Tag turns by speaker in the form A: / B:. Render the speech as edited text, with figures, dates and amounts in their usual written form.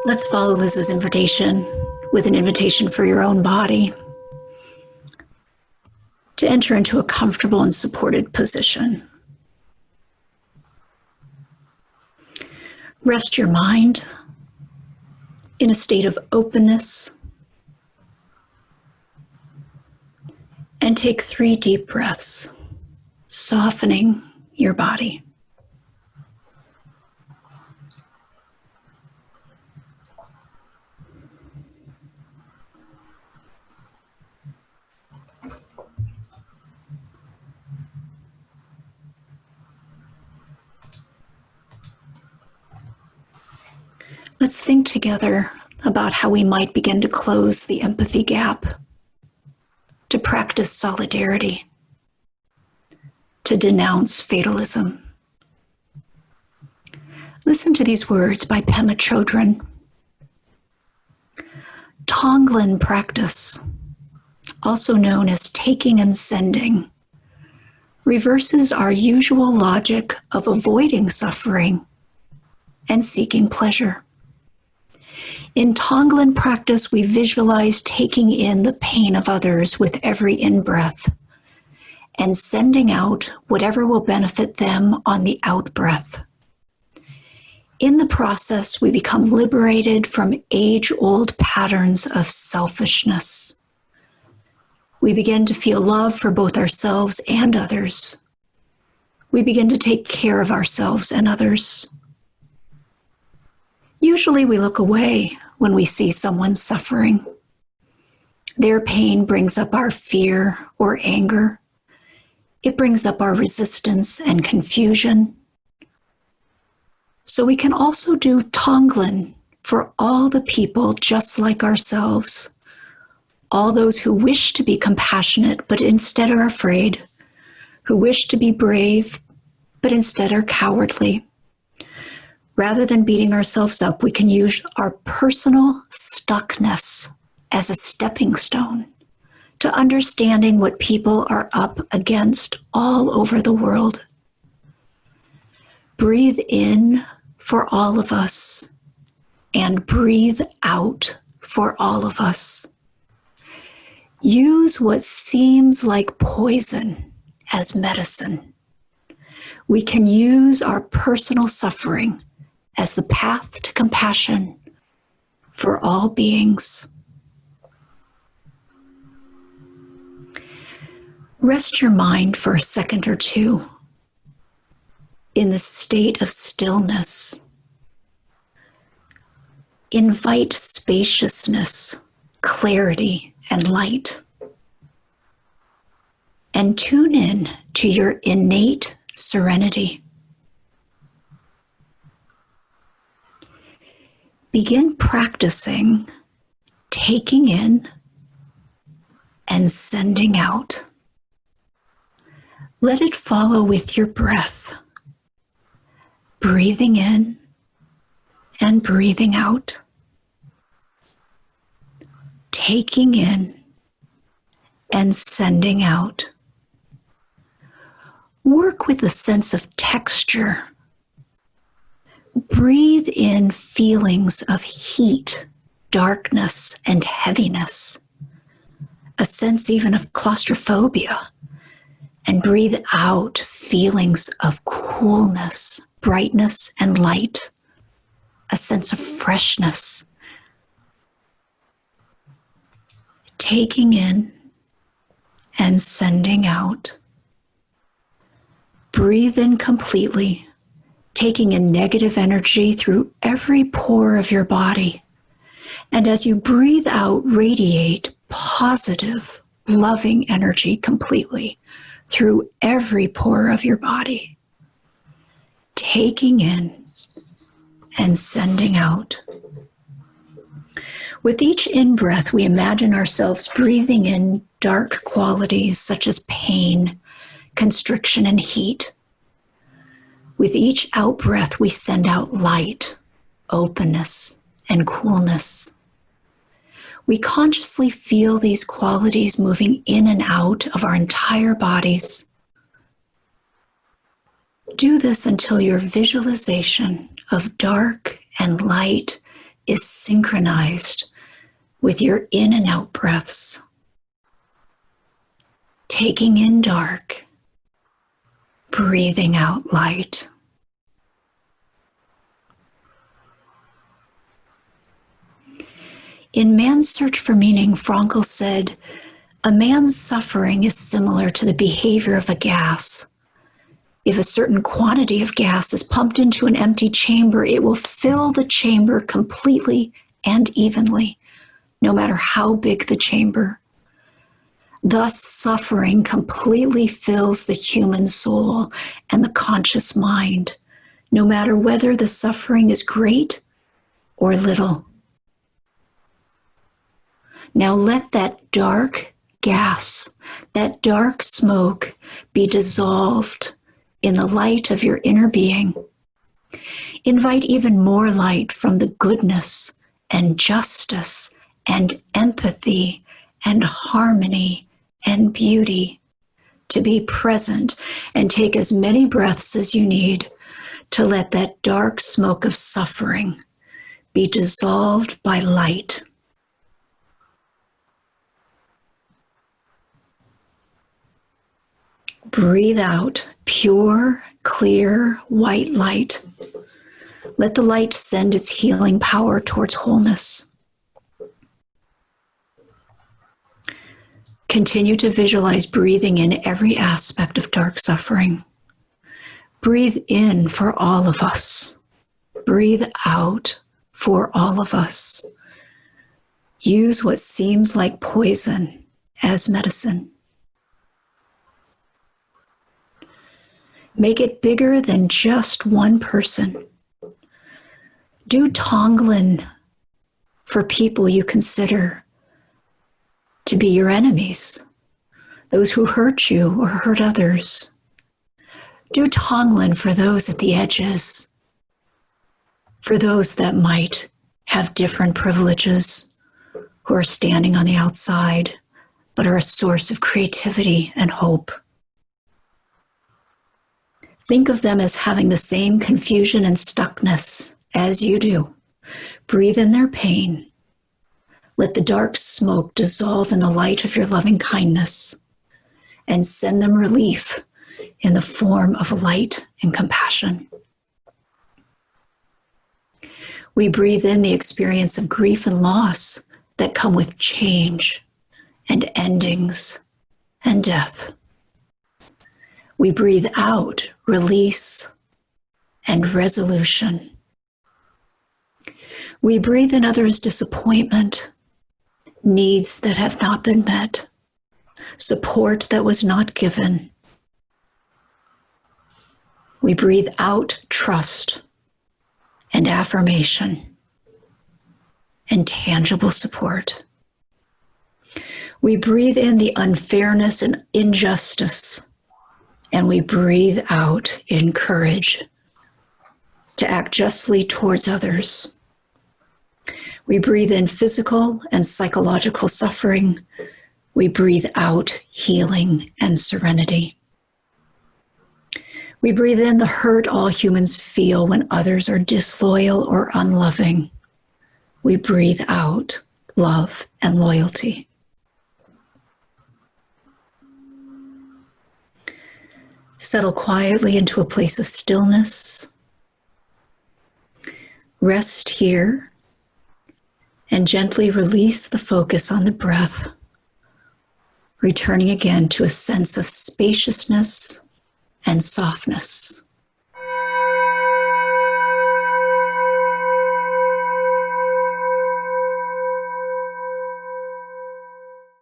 A: Let's follow Liz's invitation with an invitation for your own body to enter into a comfortable and supported position. Rest your mind in a state of openness and take 3 deep breaths, softening your body. Let's think together about how we might begin to close the empathy gap, to practice solidarity, to denounce fatalism. Listen to these words by Pema Chodron. Tonglen practice, also known as taking and sending, reverses our usual logic of avoiding suffering and seeking pleasure. In Tonglen practice, we visualize taking in the pain of others with every in-breath and sending out whatever will benefit them on the out-breath. In the process, we become liberated from age-old patterns of selfishness. We begin to feel love for both ourselves and others. We begin to take care of ourselves and others. Usually we look away when we see someone suffering. Their pain brings up our fear or anger. It brings up our resistance and confusion. So we can also do Tonglen for all the people just like ourselves, all those who wish to be compassionate but instead are afraid, who wish to be brave but instead are cowardly. Rather than beating ourselves up, we can use our personal stuckness as a stepping stone to understanding what people are up against all over the world. Breathe in for all of us and breathe out for all of us. Use what seems like poison as medicine. We can use our personal suffering as the path to compassion for all beings. Rest your mind for a second or two in the state of stillness. Invite spaciousness, clarity, and light. And tune in to your innate serenity. Begin practicing taking in and sending out. Let it follow with your breath, breathing in and breathing out, taking in and sending out. Work with a sense of texture. Breathe in feelings of heat, darkness, and heaviness, a sense even of claustrophobia, and breathe out feelings of coolness, brightness, and light, a sense of freshness. Taking in and sending out. Breathe in completely, taking in negative energy through every pore of your body. And as you breathe out, radiate positive, loving energy completely through every pore of your body. Taking in and sending out. With each in-breath, we imagine ourselves breathing in dark qualities such as pain, constriction, and heat. With each out-breath, we send out light, openness, and coolness. We consciously feel these qualities moving in and out of our entire bodies. Do this until your visualization of dark and light is synchronized with your in and out breaths. Taking in dark, breathing out light. In Man's Search for Meaning, Frankl said, a man's suffering is similar to the behavior of a gas. If a certain quantity of gas is pumped into an empty chamber, it will fill the chamber completely and evenly, no matter how big the chamber. Thus, suffering completely fills the human soul and the conscious mind, no matter whether the suffering is great or little. Now let that dark gas, that dark smoke be dissolved in the light of your inner being. Invite even more light from the goodness and justice and empathy and harmony and beauty to be present, and take as many breaths as you need to let that dark smoke of suffering be dissolved by light. Breathe out pure, clear, white light. Let the light send its healing power towards wholeness. Continue to visualize breathing in every aspect of dark suffering. Breathe in for all of us. Breathe out for all of us. Use what seems like poison as medicine. Make it bigger than just one person. Do Tonglen for people you consider to be your enemies, those who hurt you or hurt others. Do Tonglen for those at the edges, for those that might have different privileges, who are standing on the outside, but are a source of creativity and hope. Think of them as having the same confusion and stuckness as you do. Breathe in their pain. Let the dark smoke dissolve in the light of your loving kindness, and send them relief in the form of light and compassion. We breathe in the experience of grief and loss that come with change and endings and death. We breathe out release and resolution. We breathe in others' disappointment, needs that have not been met, support that was not given. We breathe out trust and affirmation and tangible support. We breathe in the unfairness and injustice, and we breathe out in courage to act justly towards others. We breathe in physical and psychological suffering. We breathe out healing and serenity. We breathe in the hurt all humans feel when others are disloyal or unloving. We breathe out love and loyalty. Settle quietly into a place of stillness. Rest here and gently release the focus on the breath, returning again to a sense of spaciousness and softness.